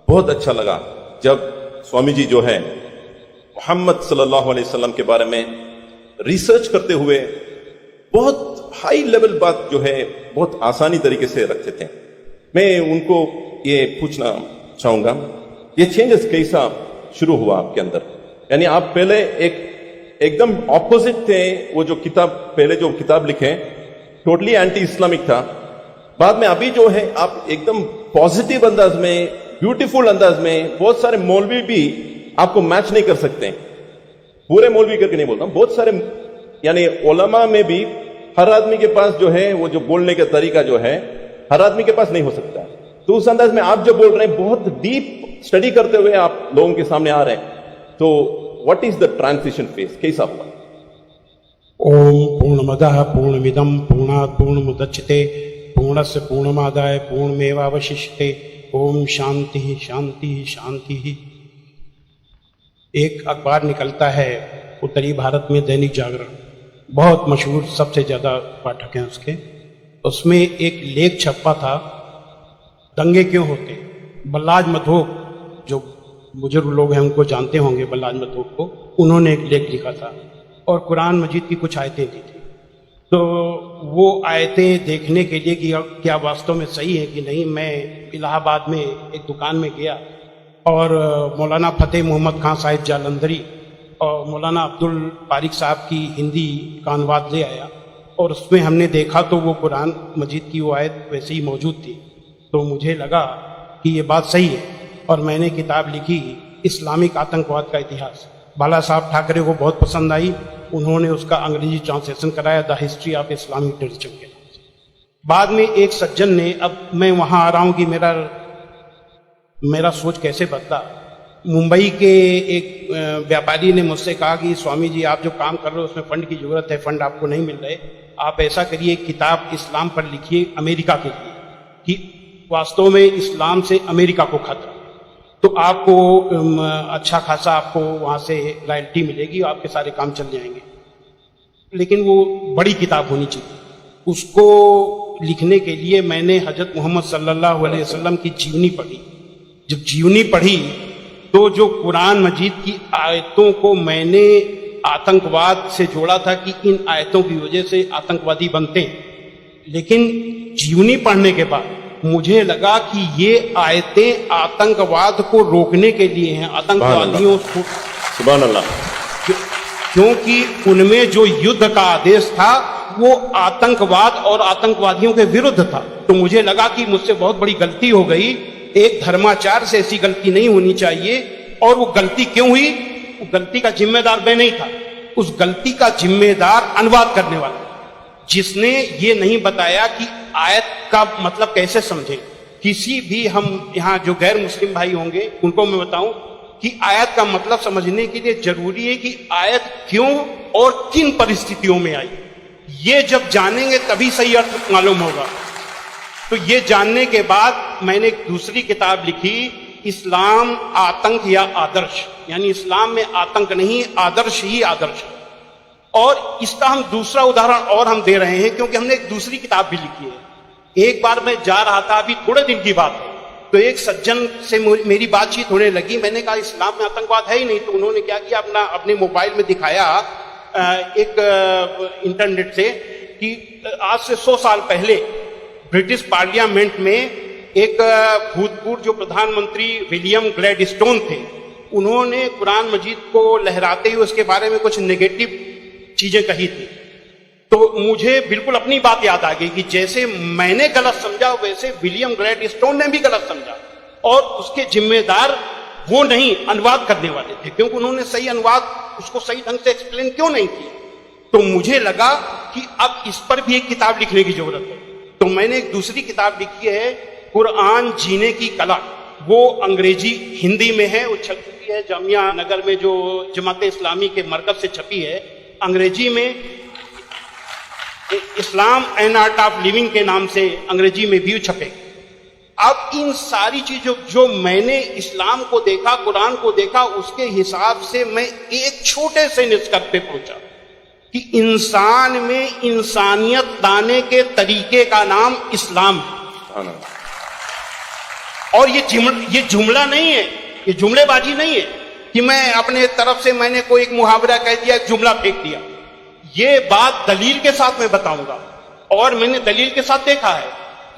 बहुत अच्छा लगा जब स्वामी जी जो है मोहम्मद सल्लल्लाहु अलैहि वसल्लम के बारे में रिसर्च करते हुए बहुत हाई लेवल बात जो है बहुत आसानी तरीके से रखते थे। मैं उनको ये पूछना चाहूंगा, ये चेंजेस कैसा शुरू हुआ आपके अंदर? यानी आप पहले एकदम ऑपोजिट थे, वो जो किताब पहले जो किताब लिखे टोटली एंटी इस्लामिक था, बाद में अभी जो है आप एकदम पॉजिटिव अंदाज में, ब्यूटीफुल अंदाज में, बहुत सारे मौलवी भी आपको मैच नहीं कर सकते। पूरे मौलवी करके नहीं बोलता, बहुत सारे यानी उलमा में भी हर आदमी के पास जो है वो जो बोलने का तरीका जो है हर आदमी के पास नहीं हो सकता। तो उस अंदाज में आप जो बोल रहे हैं बहुत डीप स्टडी करते हुए आप लोगों के सामने आ रहे हैं, तो what is the transition phase, कैसा हुआ? ओम पूर्णमदः पूर्णमिदं पूर्णात् पूर्णमुदच्यते पूर्णस्य पूर्णमादाय पूर्णमेवावशिष्यते ओम शांति शांति शांति। एक अखबार निकलता है उत्तरी भारत में, दैनिक जागरण, बहुत मशहूर, सबसे ज्यादा पाठक हैं उसके। उसमें एक लेख छपा था, दंगे क्यों होते। बल्लाज मधोक, जो बुजुर्ग लोग हैं उनको जानते होंगे बल्लाज मधोक को, उन्होंने एक लेख लिखा था और कुरान मजीद की कुछ आयतें दी थी। तो वो आयतें देखने के लिए कि क्या वास्तव में सही है कि नहीं, मैं इलाहाबाद में एक दुकान में गया और मौलाना फतेह मोहम्मद खान साहिब जालंधरी और मौलाना अब्दुल पारिक साहब की हिंदी का अनुवाद ले आया और उसमें हमने देखा तो वो कुरान मजीद की वो आयत वैसे ही मौजूद थी। तो मुझे लगा कि ये बात सही है और मैंने किताब लिखी इस्लामिक आतंकवाद का इतिहास। बाला साहब ठाकरे को बहुत पसंद आई, उन्होंने उसका अंग्रेजी ट्रांसलेशन कराया, the history of Islamic terrorism के नाम से। बाद में एक सज्जन ने, अब मैं वहां आ रहा हूं कि मेरा सोच कैसे बदला। मुंबई के एक व्यापारी ने मुझसे कहा कि स्वामी जी आप जो काम कर रहे हो उसमें फंड की जरूरत है, फंड आपको नहीं मिल रहे, आप ऐसा करिए किताब इस्लाम पर लिखिए अमेरिका के लिए कि वास्तव में इस्लाम से अमेरिका को खतरा, तो आपको अच्छा खासा आपको वहां से रॉयल्टी मिलेगी, आपके सारे काम चल जाएंगे। लेकिन वो बड़ी किताब होनी चाहिए। उसको लिखने के लिए मैंने हजरत मोहम्मद सल्लल्लाहु अलैहि वसल्लम की जीवनी पढ़ी। जब जीवनी पढ़ी तो जो कुरान मजीद की आयतों को मैंने आतंकवाद से जोड़ा था कि इन आयतों की वजह से आतंकवादी बनते हैं, लेकिन जीवनी पढ़ने के बाद मुझे लगा कि ये आयतें आतंकवाद को रोकने के लिए हैं, आतंकवादियों को। सुभान अल्लाह। क्योंकि उनमें जो युद्ध का आदेश था वो आतंकवाद और आतंकवादियों के विरुद्ध था। तो मुझे लगा कि मुझसे बहुत बड़ी गलती हो गई, एक धर्माचार से ऐसी गलती नहीं होनी चाहिए। और वो गलती क्यों हुई? वो गलती का जिम्मेदार मैं नहीं था, उस गलती का जिम्मेदार अनुवाद करने वाला, जिसने ये नहीं बताया कि आयत का मतलब कैसे समझे। किसी भी हम यहाँ जो गैर मुस्लिम भाई होंगे उनको मैं बताऊं कि आयत का मतलब समझने के लिए जरूरी है कि आयत क्यों और किन परिस्थितियों में आई। ये जब जानेंगे तभी सही अर्थ मालूम होगा। तो ये जानने के बाद मैंने एक दूसरी किताब लिखी, इस्लाम आतंक या आदर्श, यानी इस्लाम में आतंक नहीं, आदर्श ही आदर्श। और इसका हम दूसरा उदाहरण और हम दे रहे हैं क्योंकि हमने एक दूसरी किताब भी लिखी है। एक बार मैं जा रहा था, अभी थोड़े दिन की बात है, तो एक सज्जन से मेरी बातचीत होने लगी। मैंने कहा इस्लाम में आतंकवाद है ही नहीं। तो उन्होंने क्या किया, अपने मोबाइल में दिखाया एक इंटरनेट से कि आज से 100 साल पहले ब्रिटिश पार्लियामेंट में एक भूतपूर्व जो प्रधानमंत्री विलियम ग्लैडस्टोन थे, उन्होंने कुरान मजीद को लहराते हुए उसके बारे में कुछ नेगेटिव चीजें कही थी। तो मुझे बिल्कुल अपनी बात याद आ गई कि जैसे मैंने गलत समझा वैसे विलियम ग्लैडस्टोन ने भी गलत समझा, और उसके जिम्मेदार वो नहीं, अनुवाद करने वाले थे, क्योंकि उन्होंने सही अनुवाद उसको सही ढंग से एक्सप्लेन क्यों नहीं किया। तो मुझे लगा कि अब इस पर भी एक किताब लिखने की जरूरत है। तो मैंने एक दूसरी किताब लिखी है, कुरान जीने की कला। वो अंग्रेजी हिंदी में है, वो छप चुकी है जामिया नगर में, जो जमात इस्लामी के मरकज से छपी है। अंग्रेजी में इस्लाम एंड आर्ट ऑफ लिविंग के नाम से अंग्रेजी में भी छपे। अब इन सारी चीजों जो मैंने इस्लाम को देखा, कुरान को देखा, उसके हिसाब से मैं एक छोटे से निष्कर्ष पे पहुंचा कि इंसान में इंसानियत लाने के तरीके का नाम इस्लाम है। और ये जुमला नहीं है, ये जुमलेबाजी नहीं है कि मैं अपने तरफ से मैंने कोई एक मुहावरा कह दिया, एक जुमला फेंक दिया। ये बात दलील के साथ मैं बताऊंगा, और मैंने दलील के साथ देखा है।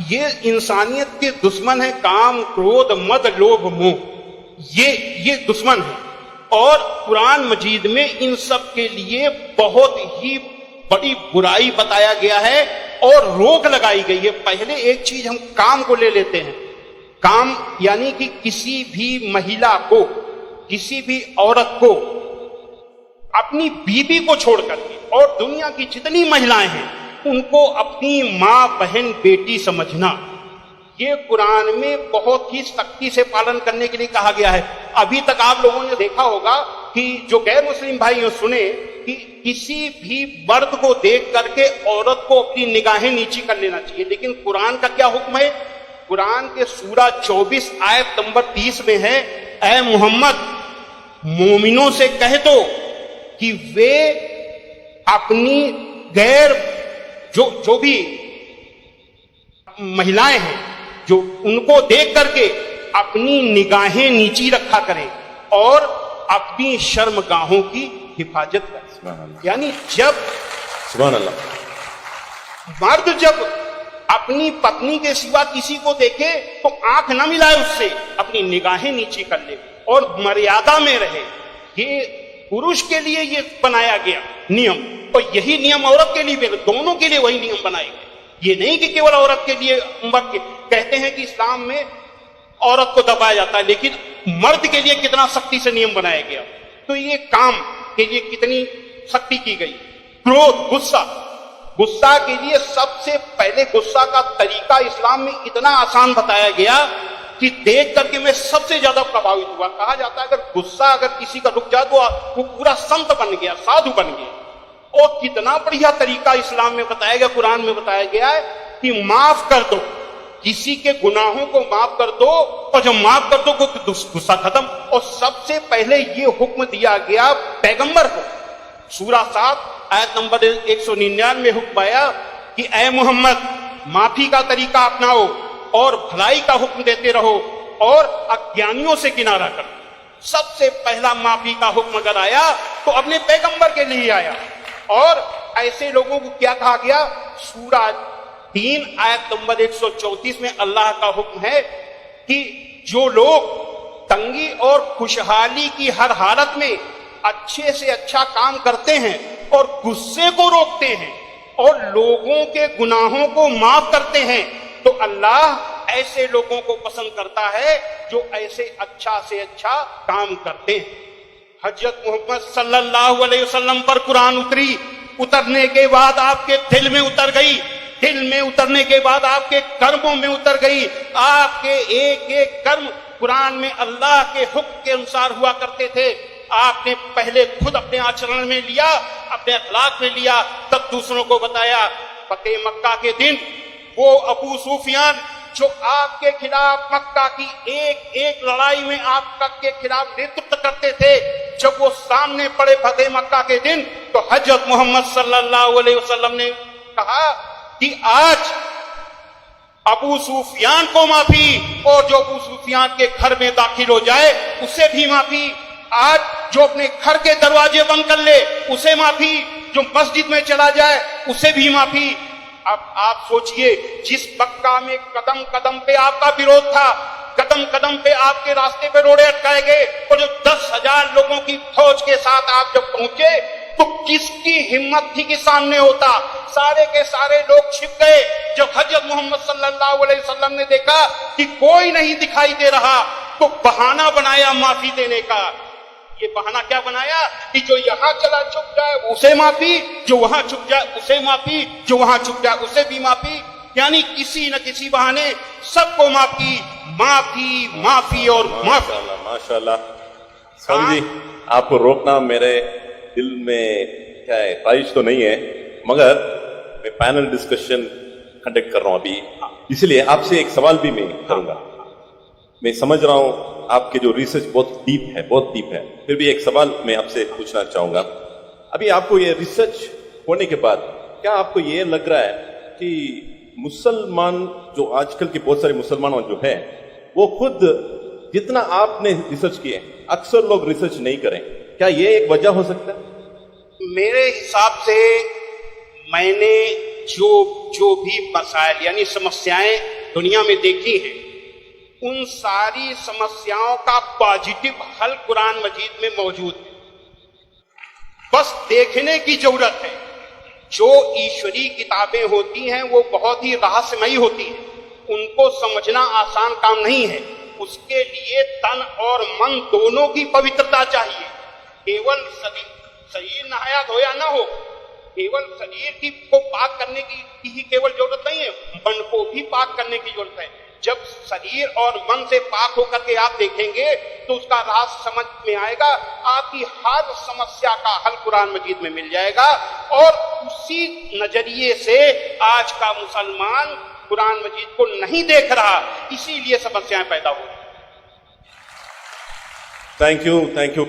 ये इंसानियत के दुश्मन है, काम, क्रोध, मद, लोभ, मोह, ये दुश्मन है। और कुरान मजीद में इन सब के लिए बहुत ही बड़ी बुराई बताया गया है और रोक लगाई गई है। पहले एक चीज हम काम को ले लेते हैं। काम यानी कि किसी भी महिला को, किसी भी औरत को अपनी बीवी को छोड़ करके, और दुनिया की जितनी महिलाएं हैं उनको अपनी मां, बहन, बेटी समझना, ये कुरान में बहुत ही सख्ती से पालन करने के लिए कहा गया है। अभी तक आप लोगों ने देखा होगा कि जो गैर मुस्लिम भाई सुने कि किसी भी मर्द को देख करके औरत को अपनी निगाहें नीची कर लेना चाहिए, लेकिन कुरान का क्या हुक्म है? कुरान के सूरा 24 आयत नंबर 30 में है, ऐ मोहम्मद मोमिनों से कह दो कि वे अपनी गैर जो भी महिलाएं हैं, जो उनको देख करके अपनी निगाहें नीची रखा करें और अपनी शर्मगाहों की हिफाजत करें। यानी जब सुभान अल्लाह, मर्द जब अपनी पत्नी के सिवा किसी को देखे तो आंख न मिलाए उससे, अपनी निगाहें नीची कर ले और मर्यादा में रहे। ये पुरुष के लिए ये बनाया गया नियम, और यही नियम औरत के लिए भी, दोनों के लिए वही नियम बनाए गए। ये नहीं कि केवल औरत के लिए। कहते हैं कि इस्लाम में औरत को दबाया जाता है, लेकिन मर्द के लिए कितना सख्ती से नियम बनाया गया। तो ये काम के लिए कितनी सख्ती की गई। क्रोध, गुस्सा के लिए सबसे पहले गुस्सा का तरीका इस्लाम में इतना आसान बताया गया कि देख करके मैं सबसे ज्यादा प्रभावित हुआ। कहा जाता है अगर गुस्सा अगर किसी का रुक जाए तो वो पूरा संत बन गया, साधु बन गया। और कितना बढ़िया तरीका इस्लाम में बताया गया, कुरान में बताया गया है कि माफ कर दो, किसी के गुनाहों को माफ कर दो, और जब माफ कर दो तो गुस्सा खत्म। और सबसे पहले ये हुक्म दिया गया पैगंबर को। सूरा 7 आयत नंबर 199 में हुक्म आया कि ऐ मोहम्मद माफी का तरीका अपनाओ और भलाई का हुक्म देते रहो और अज्ञानियों से किनारा करो। सबसे पहला माफी का हुक्म अगर आया तो अपने पैगंबर के लिए आया। और ऐसे लोगों को क्या कहा गया? सूरा 3 आयत नंबर 134 में अल्लाह का हुक्म है कि जो लोग तंगी और खुशहाली की हर हालत में अच्छे से अच्छा काम करते हैं और गुस्से को रोकते हैं और लोगों के गुनाहों को माफ करते हैं, तो अल्लाह ऐसे लोगों को पसंद करता है जो ऐसे अच्छा से अच्छा काम करते हैं। हजरत मोहम्मद सल्लल्लाहु अलैहि वसल्लम पर कुरान उतरने के बाद आपके दिल में उतर गई, दिल में उतरने के बाद आपके कर्मों में उतर गई। आपके एक एक कर्म कुरान में अल्लाह के हुक्म के अनुसार हुआ करते थे। आपने पहले खुद अपने आचरण में लिया, अपने अखलाक में लिया, तब दूसरों को बताया। फतेह मक्का के दिन वो अबू सुफियान जो आपके खिलाफ मक्का की एक एक लड़ाई में आपके खिलाफ नेतृत्व करते थे, जब वो सामने पड़े फतेह मक्का के दिन, तो हजरत मोहम्मद सल्लल्लाहु अलैहि वसल्लम ने कहा कि आज अबू सुफियान को माफी, और जो अबू सुफियान के घर में दाखिल हो जाए उसे भी माफी। आज जो अपने घर के दरवाजे बंद कर ले उसे माफी, जो मस्जिद में चला जाए उसे भी माफी। अब आप सोचिए, जिस मक्का में कदम कदम पे आपका विरोध था, कदम कदम पे आपके रास्ते पे रोड़े अटकाए गए, और जो 10,000 लोगों की फौज के साथ आप जब पहुंचे तो किसकी हिम्मत थी कि सामने होता? सारे के सारे लोग छिप गए। जब हजरत मोहम्मद सल्लल्लाहु अलैहि वसल्लम ने देखा कि कोई नहीं दिखाई दे रहा, तो बहाना बनाया माफी देने का। ये बहाना क्या बनाया कि जो यहां चला चुप जाए उसे माफी, जो वहां चुप जाए उसे माफी, जो वहां चुप जाए उसे भी माफी। यानी किसी न किसी बहाने सबको माफी, माफी, माफी और माफी। माशाल्लाह। स्वामी जी, आपको रोकना मेरे दिल में क्या है, ख्वाहिश तो नहीं है, मगर मैं पैनल डिस्कशन कंडक्ट कर रहा हूं अभी, इसलिए आपसे एक सवाल भी मैं करूंगा। मैं समझ रहा हूं आपके जो रिसर्च बहुत डीप है, फिर भी एक सवाल मैं आपसे पूछना चाहूंगा। अभी आपको ये रिसर्च होने के बाद क्या आपको ये लग रहा है कि मुसलमान जो आजकल के बहुत सारे मुसलमान जो है वो खुद जितना आपने रिसर्च किए, अक्सर लोग रिसर्च नहीं करें, क्या ये एक वजह हो सकता है? मेरे हिसाब से मैंने जो भी मसाइल यानी समस्याएं दुनिया में देखी हैं, उन सारी समस्याओं का पॉजिटिव हल कुरान मजीद में मौजूद है। बस देखने की जरूरत है। जो ईश्वरी किताबें होती हैं वो बहुत ही रहस्यमयी होती हैं, उनको समझना आसान काम नहीं है। उसके लिए तन और मन दोनों की पवित्रता चाहिए। केवल शरीर नहाया धोया ना हो, केवल शरीर की को पाक करने की ही केवल जरूरत नहीं है, मन को भी पाक करने की जरूरत है। जब शरीर और मन से पाक होकर के आप देखेंगे तो उसका राज समझ में आएगा, आपकी हर समस्या का हल कुरान मजीद में मिल जाएगा। और उसी नजरिए से आज का मुसलमान कुरान मजीद को नहीं देख रहा, इसीलिए समस्याएं पैदा हो रही। Thank you